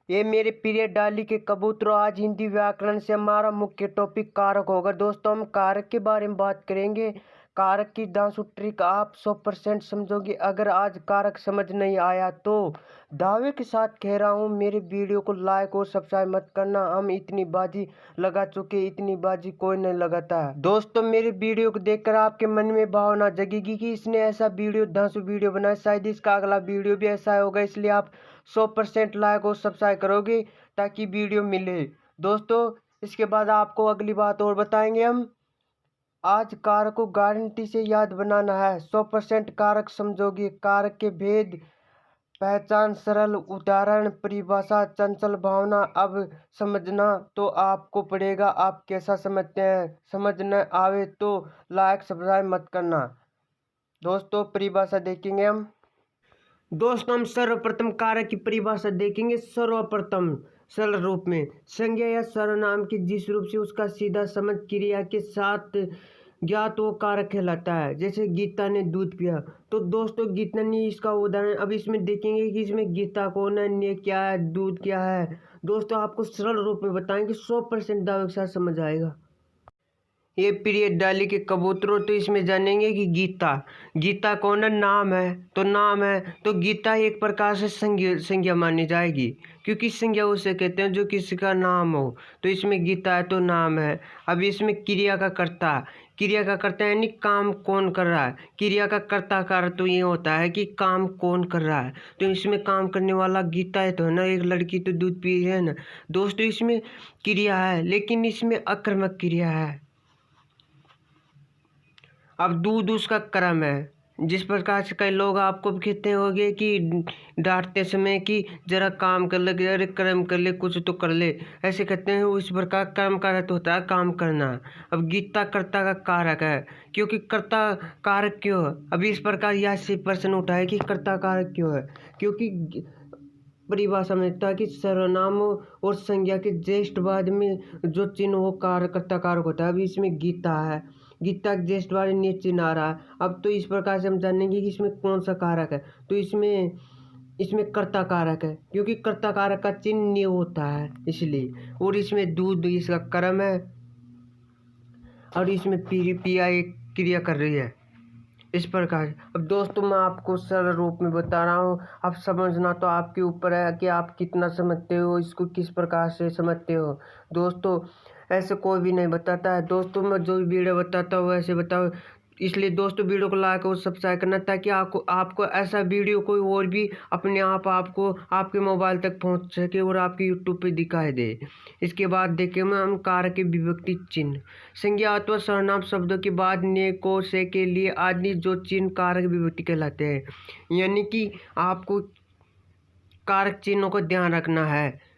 ये मेरे प्रिय डाली के कबूतरों, आज हिंदी व्याकरण से हमारा मुख्य टॉपिक कारक होगा। दोस्तों हम कारक के बारे में बात करेंगे। कारक की दांसू ट्रिक आप 100% समझोगे। अगर आज कारक समझ नहीं आया तो दावे के साथ कह रहा हूँ, मेरे वीडियो को लाइक और सब्सक्राइब मत करना। हम इतनी बाजी लगा चुके, इतनी बाजी कोई नहीं लगाता है। दोस्तों मेरे वीडियो को देखकर आपके मन में भावना जगेगी कि इसने ऐसा वीडियो दांसू वीडियो बनाया, शायद इसका अगला वीडियो भी ऐसा होगा। इसलिए आप 100% लाइक और सब्सक्राइब करोगे ताकि वीडियो मिले। दोस्तों इसके बाद आपको अगली बात और बताएंगे हम। आज कारक को गारंटी से याद बनाना है, 100% कारक समझोगे। कारक के भेद, पहचान, सरल उदाहरण, परिभाषा, चंचल भावना। अब समझना तो आपको पड़ेगा, आप कैसा समझते हैं। समझ न आवे तो लाइक सब्सक्राइब मत करना। दोस्तों परिभाषा देखेंगे हम। दोस्तों हम सर्वप्रथम कारक की परिभाषा देखेंगे। सर्वप्रथम सरल रूप में संज्ञा या सर्वनाम के जिस रूप से उसका सीधा संबंध क्रिया के साथ ज्ञात वो कारक कहलाता है। जैसे गीता ने दूध पिया, तो दोस्तों गीता ने इसका उदाहरण। अब इसमें देखेंगे कि इसमें गीता कौन है, ने क्या है, दूध क्या है। दोस्तों आपको सरल रूप में बताएंगे, 100% दावे के साथ समझ आएगा। ये प्रिय डाली के कबूतरों, तो इसमें जानेंगे कि गीता कौन है, नाम है। तो गीता एक प्रकार से संज्ञा मानी जाएगी, क्योंकि संज्ञा उसे कहते हैं जो किसी का नाम हो। तो इसमें गीता है तो नाम है। अब इसमें क्रिया का कर्ता यानी काम कौन कर रहा है। क्रिया का कर्ता का अर्थ तो ये होता है कि काम कौन कर रहा है। तो इसमें काम करने वाला गीता है तो है ना, एक लड़की तो दूध पी है ना। दोस्तों इसमें क्रिया है, लेकिन इसमें अकर्मक क्रिया है। अब दूध उसका कर्म है। जिस प्रकार से कई लोग आपको कहते होंगे कि डांटते समय कि जरा काम कर ले, अरे कर्म कर ले, कुछ तो कर ले, ऐसे कहते हैं। उस प्रकार कर्म का अर्थ होता है काम करना। अब गीता कर्ता का कारक है, क्योंकि कर्ता कारक क्यों है। अभी इस प्रकार यह से प्रश्न उठा है कि कर्ता कारक क्यों है, क्योंकि परिभाषा में था कि सर्वनाम और संज्ञा के ज्येष्ठ बाद में जो चिन्ह हो कर्ता कारक होता है। अभी इसमें गीता है, गीता के ज्येष्ठ बाद ने चिन्ह आ रहा है। अब तो इस प्रकार से हम जानेंगे कि इसमें कौन सा कारक है। तो इसमें कर्ता कारक है, क्योंकि कर्ता कारक का चिन्ह ने होता है इसलिए। और इसमें दूध इसका कर्म है, और इसमें पिया एक क्रिया कर रही है इस प्रकार। अब दोस्तों मैं आपको सरल रूप में बता रहा हूँ, अब समझना तो आपके ऊपर है कि आप कितना समझते हो, इसको किस प्रकार से समझते हो। दोस्तों ऐसे कोई भी नहीं बताता है। दोस्तों मैं जो भी वीडियो बताता हूँ ऐसे बताओ। इसलिए दोस्तों वीडियो को लाइक और सब्सक्राइब करना, ताकि आपको ऐसा वीडियो कोई और भी अपने आप आपको आपके मोबाइल तक पहुंच सके और आपके यूट्यूब पे दिखाई दे। इसके बाद देखेंगे हम कारक के विभक्ति चिन्ह। संज्ञा अथवा सर्वनाम शब्दों के बाद ने, को, से के लिए आदि जो चिन्ह कारक विभक्ति कहलाते हैं। यानी कि आपको कारक चिन्हों को ध्यान रखना है।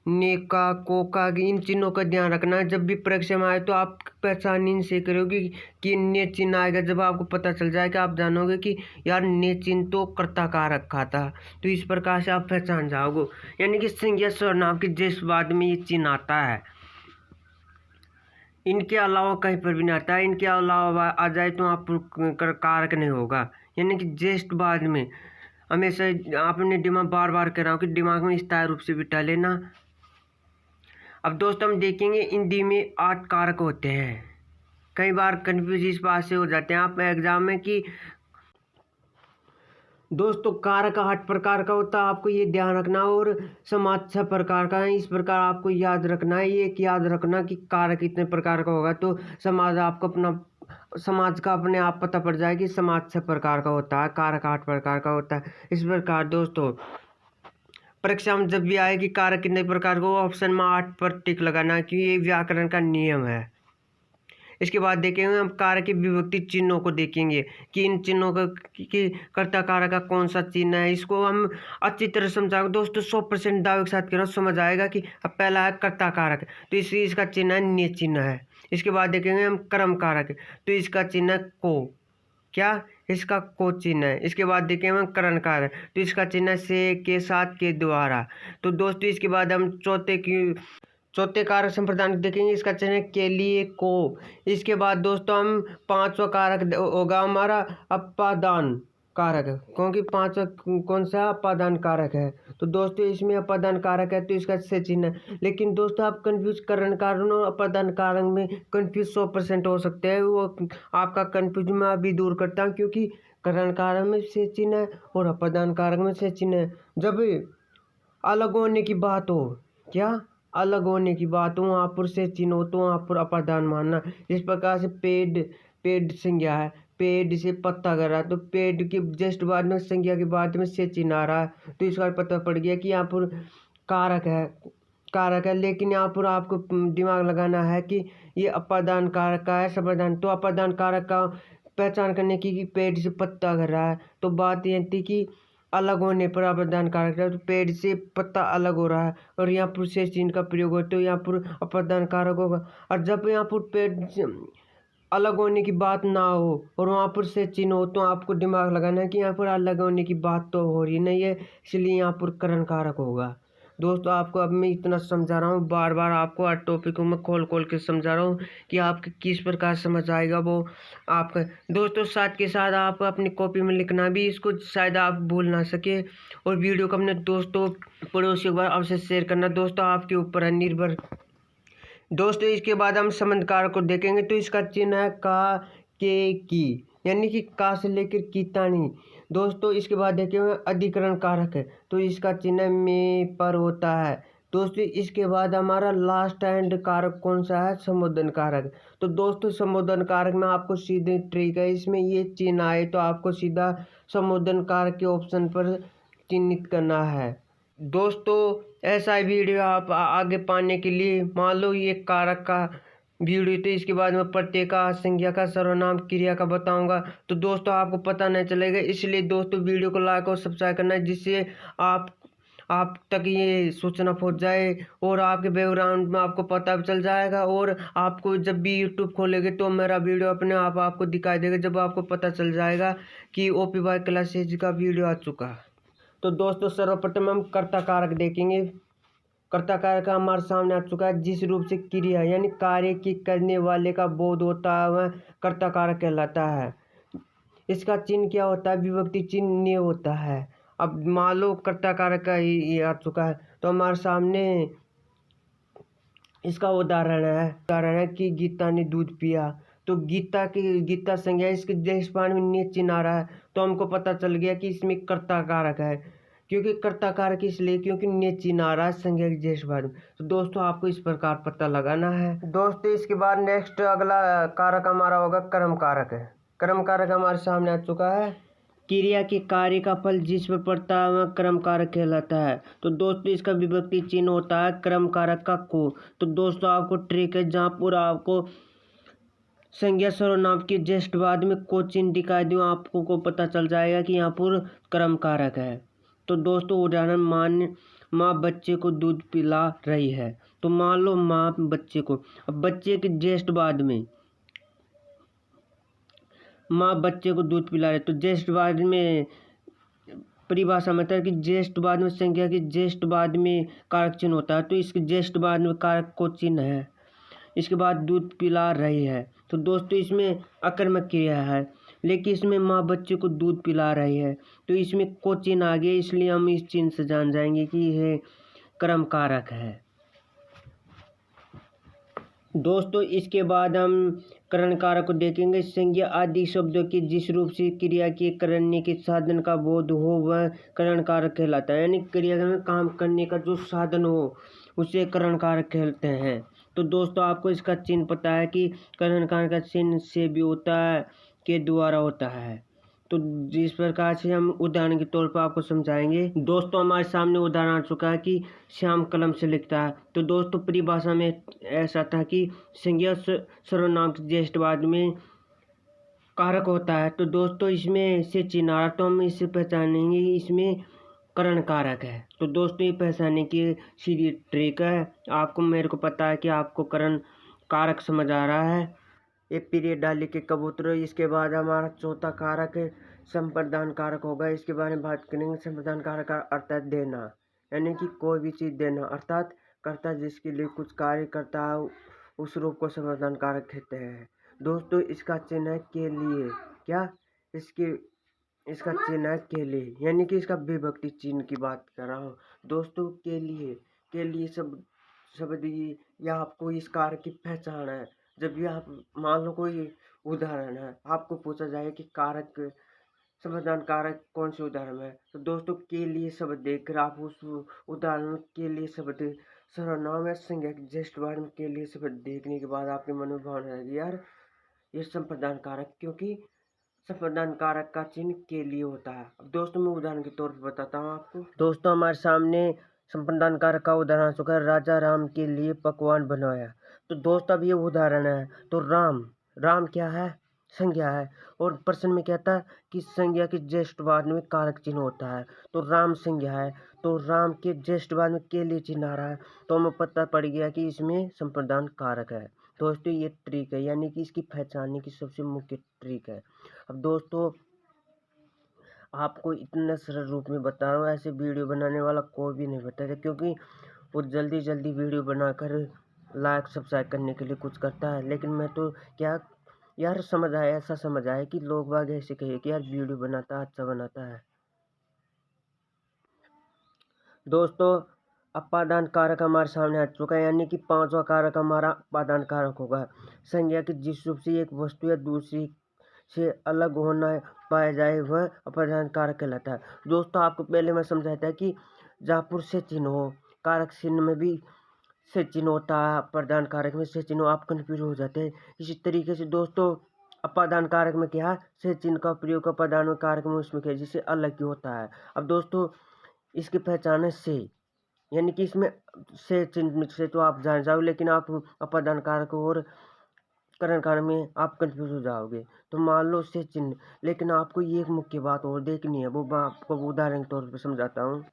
ने, का, को, का, इन चिन्हों का ध्यान रखना है। जब भी परीक्षा में आए तो आप पहचान इनसे करोगे कि ने चिन्ह आएगा। जब आपको पता चल जाएगा आप जानोगे कि यार ने चिन्ह तो कर्ता कारक का था। तो इस प्रकार से आप पहचान जाओगे। यानी कि संज्ञा सर्वनाम के जिस बाद में ये चिन्ह आता है, इनके अलावा कहीं पर भी नहीं आता है। इनके अलावा आ जाए तो आप कारक नहीं होगा। यानी कि ज्येष्ठ बाद में हमेशा आपने दिमाग बार बार कह रहा हूँ कि दिमाग में स्थायी रूप से बिठा लेना। अब दोस्तों हम देखेंगे हिंदी में 8 कारक होते हैं। कई बार कन्फ्यूज इस बात से हो जाते हैं आप एग्जाम में कि दोस्तों कारक 8 प्रकार का होता है, आपको ये ध्यान रखना। और समाज 6 प्रकार का है। इस प्रकार आपको याद रखना है, ये याद रखना कि कारक कितने प्रकार का होगा। तो समाज का अपने आप पता पड़ जाए कि समाज 6 प्रकार का होता है, कारक 8 प्रकार का होता है। इस प्रकार दोस्तों परीक्षा में जब भी आए कि कारक कितने प्रकार को, ऑप्शन में 8 पर टिक लगाना, कि ये व्याकरण का नियम है। इसके बाद देखेंगे हम कारक के विभक्ति चिन्हों को देखेंगे कि इन चिन्हों का कि कर्ता कारक का कौन सा चिन्ह है। इसको हम अच्छी तरह समझाएंगे। दोस्तों 100% दावे के साथ कह रहा हूं, समझ आएगा कि अब पहला है कर्ता कारक, तो इसका चिन्ह है ने चिन्ह है। इसके बाद देखेंगे हम कर्म कारक, तो इसका चिन्ह है को, क्या इसका को चिन्ह है। इसके बाद देखेंगे हम करण कारक, तो इसका चिन्ह है से, के साथ, के द्वारा। तो दोस्तों इसके बाद हम चौथे कारक संप्रदान देखेंगे, इसका चिन्ह है के लिए, को। इसके बाद दोस्तों हम 5वां कारक होगा हमारा अपादान, कारक है, क्योंकि पांचवा कौन सा अपादान कारक है। तो दोस्तों इसमें अपादान कारक है तो इसका से चिन्ह है। लेकिन दोस्तों आप कंफ्यूज करण कारण और अपादान कारक में कंफ्यूज 100% हो सकते हैं। वो आपका कंफ्यूज मैं अभी दूर करता हूँ, क्योंकि करण कारक में से चिन्ह है और अपादान कारक में से चिन्ह है। जब अलग होने की बात हो, क्या अलग होने की बात हो, वहाँ पर से चिन्ह हो तो वहाँ पर अपादान मानना। इस प्रकार से पेड़ पेड़ संज्ञा है, पेड़ से पत्ता कर रहा है तो पेड़ के जस्ट बाद में संज्ञा के बाद में से चिन्ह आ रहा है, तो इसका पता पड़ गया कि यहाँ पर कारक है, कारक है। लेकिन यहाँ पर आपको दिमाग लगाना है कि ये अपादान कारक का है समाधान। तो अपादान कारक का पहचान करने की कि पेड़ से पत्ता कर रहा है, तो बात ये थी कि अलग होने पर अपादान कारक है, तो पेड़ से पत्ता अलग हो रहा है और यहाँ पर से चिन्ह का प्रयोग हो तो यहाँ पर अपादान कारक होगा। और जब यहाँ पर पेड़ से अलग होने की बात ना हो और वहाँ पर से चिन्ह हो तो आपको दिमाग लगाना है कि यहाँ पर अलग होने की बात तो हो रही नहीं है, इसलिए यहाँ पर करण कारक होगा। दोस्तों आपको अब मैं इतना समझा रहा हूँ, बार बार आपको हर टॉपिक को मैं खोल खोल के समझा रहा हूँ कि आपके किस प्रकार समझ आएगा वो आपका। दोस्तों साथ के साथ आप अपनी कॉपी में लिखना भी, इसको शायद आप भूल ना सके, और वीडियो को अपने दोस्तों पड़ोसियों के बाद अवश्य शेयर करना। दोस्तों आपके ऊपर है निर्भर। दोस्तों इसके बाद हम संबंध कारक को देखेंगे, तो इसका चिन्ह है का, के, की, यानी कि का से लेकर की तानी। दोस्तों इसके बाद देखेंगे अधिकरण कारक है, तो इसका चिन्ह में पर होता है। दोस्तों इसके बाद हमारा लास्ट एंड कारक कौन सा है, संबोधन कारक। तो दोस्तों संबोधन कारक में आपको सीधे ट्रिक है, इसमें ये चिन्ह आए तो आपको सीधा संबोधन कारक के ऑप्शन पर चिन्हित करना है। दोस्तों ऐसा वीडियो आप आगे पाने के लिए, मान लो ये कारक का वीडियो, तो इसके बाद में प्रत्येक का, संज्ञा का, सर्वनाम, क्रिया का बताऊंगा, तो दोस्तों आपको पता नहीं चलेगा। इसलिए दोस्तों वीडियो को लाइक और सब्सक्राइब करना है, जिससे आप तक ये सूचना पहुंच जाए और आपके बैकग्राउंड में आपको पता भी चल जाएगा। और आपको जब भी यूट्यूब खोलेंगे तो मेरा वीडियो अपने आप आपको दिखाई देगा, जब आपको पता चल जाएगा कि OPY क्लासेज का वीडियो आ चुका है। तो दोस्तों सर्वप्रथम हम कर्ता कारक देखेंगे। कर्ता कारक हमारे सामने आ चुका है, जिस रूप से क्रिया यानी कार्य की करने वाले का बोध होता है वह कर्ता कारक कहलाता है। इसका चिन्ह क्या होता है, विभक्ति चिन्ह नहीं होता है। अब मान लो कर्ता कारक का ये आ चुका है, तो हमारे सामने इसका उदाहरण है कि गीता ने दूध पिया। तो गीता संज्ञा इसके देशपान में नियत चिन्ह आ रहा है, तो हमको पता चल गया कि इसमें कर्ता कारक है। क्योंकि कर्ता कारक इसलिए क्योंकि नियत चिन्ह आ रहा है संज्ञा के देशपान में। तो दोस्तों आपको इस प्रकार पता लगाना है। दोस्तों इसके बाद नेक्स्ट अगला कारक हमारा होगा कर्म कारक है। कर्म कारक हमारे सामने आ चुका है। क्रिया के कार्य का फल जिस पर पड़ता है वह कर्म कारक कहलाता है। तो दोस्तों इसका विभक्ति चिन्ह होता है कर्म कारक का को। तो दोस्तों आपको ट्रिक है, जहाँ पूरा आपको संज्ञा सर्वनाम के जस्ट बाद में को चिन्ह दिखाई दे, आपको को पता चल जाएगा कि यहाँ पर कर्म कारक है। तो दोस्तों उदाहरण, माँ बच्चे को दूध पिला रही है। तो मान लो माँ बच्चे को, अब बच्चे के जस्ट बाद में माँ बच्चे को दूध पिला रही, तो जस्ट बाद में परिभाषा में है कि जस्ट बाद में संज्ञा के जस्ट बाद में कारक चिन्ह होता है, तो इसके जस्ट बाद में कारक को चिन्ह है। इसके बाद दूध पिला रही है, तो दोस्तों इसमें अकर्मक क्रिया है, लेकिन इसमें माँ बच्चे को दूध पिला रही है, तो इसमें को चिन्ह आ गया, इसलिए हम इस चिन्ह से जान जाएंगे कि यह कर्म कारक है। दोस्तों इसके बाद हम करण कारक को देखेंगे। संज्ञा आदि शब्दों के जिस रूप से क्रिया के करने के साधन का बोध हो वह करण कारक कहलाता है, यानी क्रिया में काम करने का जो साधन हो उसे करण कारक कहते हैं। तो दोस्तों आपको इसका चिन्ह पता है कि करण कारक का चिन्ह से भी होता है, के द्वारा होता है। तो जिस प्रकार से हम उदाहरण के तौर पर आपको समझाएंगे। दोस्तों हमारे सामने उदाहरण आ चुका है कि श्याम कलम से लिखता है। तो दोस्तों परिभाषा में ऐसा था कि संज्ञा सर्वनाम के जस्ट बाद में कारक होता है। तो दोस्तों इसमें से चिन्ह आ रहा, तो हम इससे पहचानेंगे इसमें करण कारक है। तो दोस्तों ये पहचानने की सीधी ट्रिक है, आपको मेरे को पता है कि आपको करण कारक समझ आ रहा है। ये पीरियड डाली के कबूतर। इसके बाद हमारा चौथा कारक संप्रदान कारक होगा। इसके बारे में बात करेंगे। संप्रदान कारक का अर्थ है देना, यानी कि कोई भी चीज़ देना, अर्थात कर्ता जिसके लिए कुछ कार्य करता है उस रूप को संप्रदान कारक कहते हैं। दोस्तों इसका चिन्ह है के लिए, क्या इसके इसका चिन्ह है के लिए, यानी कि इसका विभक्ति चिन्ह की बात कर रहा हूँ दोस्तों। के लिए शब्द ये आपको इस कार्य की पहचान है। जब भी आप मान लो कोई उदाहरण है, आपको पूछा जाए कि कारक समाधान कारक कौन से उदाहरण है, तो दोस्तों के लिए शब्द देखकर आप उस उदाहरण के लिए शब्द सर्वनाम या संज्ञा के जस्ट बार में के लिए शब्द देखने के बाद आपके मन में भावना है यार ये संप्रदान कारक, क्योंकि संप्रदान कारक का चिन्ह के लिए होता है। अब दोस्तों मैं उदाहरण के तौर पर बताता हूँ आपको। दोस्तों हमारे सामने संप्रदान कारक का उदाहरण आ चुका है, राजा राम के लिए पकवान बनवाया। तो दोस्तों अब ये उदाहरण है, तो राम क्या है, संज्ञा है, और प्रश्न में कहता है कि संज्ञा के जस्ट बाद में कारक चिन्ह होता है, तो राम संज्ञा है, तो राम के जस्ट बाद में के लिए चिन्ह आ रहा है, तो हमें पता पड़ गया कि इसमें संप्रदान कारक है। दोस्तों ये ट्रिक है, यानी कि इसकी पहचानने की सबसे मुख्य ट्रिक है। अब दोस्तों आपको इतने सरल रूप में बता रहा हूँ, ऐसे वीडियो बनाने वाला कोई भी नहीं बताता, क्योंकि वो जल्दी जल्दी वीडियो बनाकर लाइक सब्सक्राइब करने के लिए कुछ करता है, लेकिन मैं तो क्या यार समझ आया, ऐसा समझ आया कि लोग बाग ऐसे कहे कि यार वीडियो बनाता अच्छा बनाता है। दोस्तों अपादान कारक हमारे सामने आ चुका है, यानी कि पांचवा कारक हमारा अपादान कारक होगा। संज्ञा की जिस रूप से एक वस्तु या दूसरी से अलग होना पाया जाए वह अपादान कारक कहलाता है। दोस्तों आपको पहले मैं समझाया था कि जहाँ पुर से चिन्ह हो, कारक चिन्ह में भी से चिन्ह होता है, अपादान कारक में से चिन्ह, आप कंफ्यूज हो जाते हैं। इसी तरीके से दोस्तों अपादान कारक में क्या है, से चिन्ह का प्रयोग अपादान कारक में उसमें क्या जिससे अलग ही होता है। अब दोस्तों इसकी पहचान है से, यानी कि इसमें से चिन्ह से तो आप जान जाओ, लेकिन आप अपादान कारक और करण कारक में आप कंफ्यूज हो जाओगे। तो मान लो से चिन्ह, लेकिन आपको ये एक मुख्य बात और देखनी है, वो मैं आपको उदाहरण के तौर पर समझाता हूँ।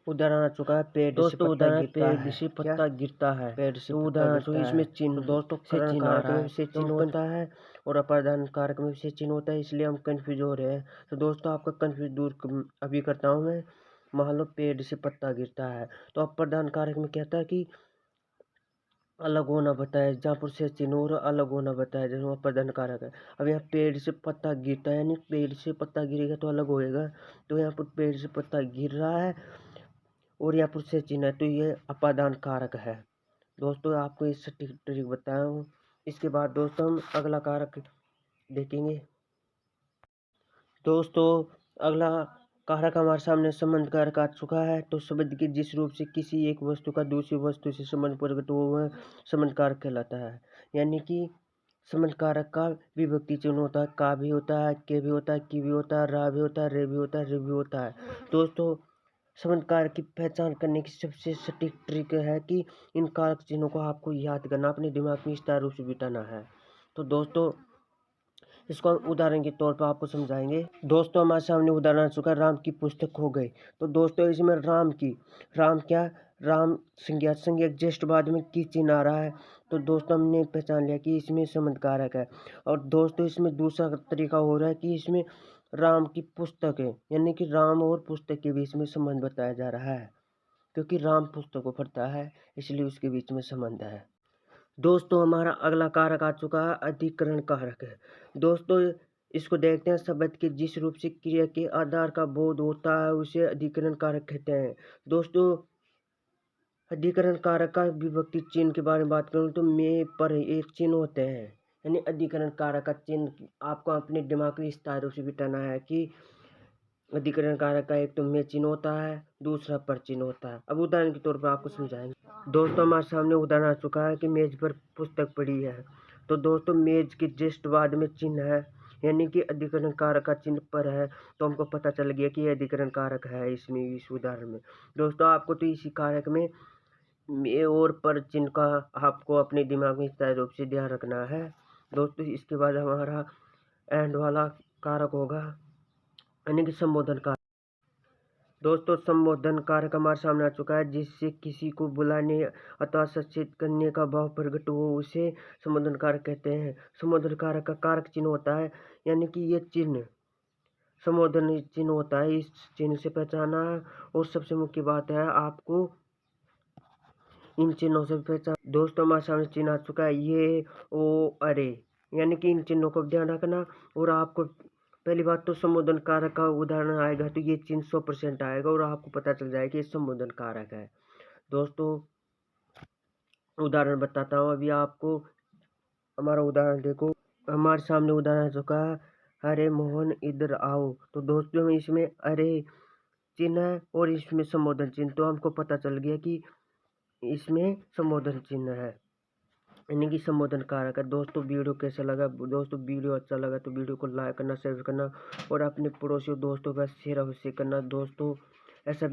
उदाहरण आ चुका है पेड़ दोस्तों, उदाहरण पेड़ से पत्ता गिरता है, पेड़ से तो उदाहरण तो इसमें चिन्ह दोस्तों करण कारक में से चिन्ह होता है और अपादान कारक में से चिन्ह होता है, इसलिए हम कंफ्यूज हो रहे हैं। तो दोस्तों आपका कंफ्यूज दूर अभी करता हूँ मैं। मान लो पेड़ से पत्ता गिरता है, तो अपादान कारक में कहता है कि अलग होना बताया, जहाँ पर से चिन्ह और अलग होना बताया जैसे अपादान कारक है। अब यहाँ पेड़ से पत्ता गिरता है, यानी पेड़ से पत्ता गिरेगा तो अलग होएगा, तो यहाँ पर पेड़ से पत्ता गिर रहा है और यहाँ पर से चिन्ह है, तो ये अपादान कारक है। दोस्तों आपको इस सटीक ट्रिक बताया हूँ। इसके बाद दोस्तों हम अगला कारक देखेंगे। दोस्तों अगला कारक हमारे सामने संबंध कारक आ चुका है, तो शब्द के जिस रूप से किसी एक वस्तु का दूसरी वस्तु से संबंध प्रकट हो वह संबंध कारक कहलाता है। यानी कि संबंध कारक का विभक्ति चिन्ह होता है, का भी होता है, के भी होता है, की भी होता है, रा भी होता है, रे भी होता है, रे भी होता है। दोस्तों संबंध कारक की पहचान करने की सबसे सटीक ट्रिक है कि इन कारक चिन्हों को आपको याद करना, अपने दिमाग में विस्तार रूप से बिठाना है। तो दोस्तों इसको हम उदाहरण के तौर पर आपको समझाएंगे। दोस्तों हमारे सामने उदाहरण आ चुका है, राम की पुस्तक खो गई। तो दोस्तों इसमें राम क्या, राम संज्ञा जस्ट बाद में की चिन्ह आ रहा है, तो दोस्तों हमने पहचान लिया कि इसमें संबंध कारक है। और दोस्तों इसमें दूसरा तरीका हो रहा है कि इसमें राम की पुस्तक है, यानी कि राम और पुस्तक के बीच में संबंध बताया जा रहा है, क्योंकि राम पुस्तक को पढ़ता है इसलिए उसके बीच में संबंध है। दोस्तों हमारा अगला कारक आ चुका है अधिकरण कारक है। दोस्तों इसको देखते हैं, शब्द के जिस रूप से क्रिया के आधार का बोध होता है उसे अधिकरण कारक कहते हैं। दोस्तों अधिकरण कारक का विभक्ति चिन्ह के बारे में बात करूँ तो में पर एक चिन्ह होते हैं, यानी अधिकरण कारक का चिन्ह आपको अपने दिमाग में विस्तार रूप से बिठाना है कि अधिकरण कारक का एक तो में चिन्ह होता है, दूसरा पर चिन्ह होता है। अब उदाहरण के तौर पर आपको समझाएंगे। दोस्तों हमारे सामने उदाहरण आ चुका है कि मेज पर पुस्तक पड़ी है, तो दोस्तों मेज के जस्ट बाद में चिन्ह है, यानी कि अधिकरण कारक का चिन्ह पर है, तो हमको पता चल गया कि यह अधिकरण कारक है इसमें, इस उदाहरण में। दोस्तों आपको तो इसी कारक में और पर चिन्ह का आपको अपने दिमाग में स्थायी रूप से ध्यान रखना है। दोस्तों इसके बाद हमारा एंड वाला कारक होगा, यानी कि संबोधन कारक। दोस्तों संबोधन कारक हमारे सामने आ चुका है, जिससे किसी को बुलाने अथवा सचेत करने का भाव प्रकट हो उसे संबोधन कारक कहते हैं। संबोधन कारक का कारक चिन्ह होता है, यानी कि ये चिन्ह संबोधन चिन्ह होता है, इस चिन्ह से पहचाना। और सबसे मुख्य बात है आपको इन चिन्हों से पहचान। दोस्तों हमारे सामने चिन्ह आ चुका है ये, ओ, अरे, यानी कि इन चिन्हों को ध्यान रखना और आपको पहली बात तो संबोधन कारक का उदाहरण आएगा तो ये चिन्ह 100% आएगा और आपको पता चल जाएगा कि ये संबोधन कारक है। दोस्तों उदाहरण बताता हूँ अभी आपको। हमारा उदाहरण देखो, हमारे सामने उदाहरण आ चुका है, अरे मोहन इधर आओ। तो दोस्तों इसमें अरे चिन्ह है और इसमें संबोधन चिन्ह, तो हमको पता चल गया कि इसमें संबोधन चिन्ह है, यानी कि संबोधन कारक है। दोस्तों वीडियो कैसा लगा? दोस्तों वीडियो अच्छा लगा तो वीडियो को लाइक करना, शेयर करना और अपने पड़ोसियों दोस्तों का शेयर अवश्य करना। दोस्तों ऐसा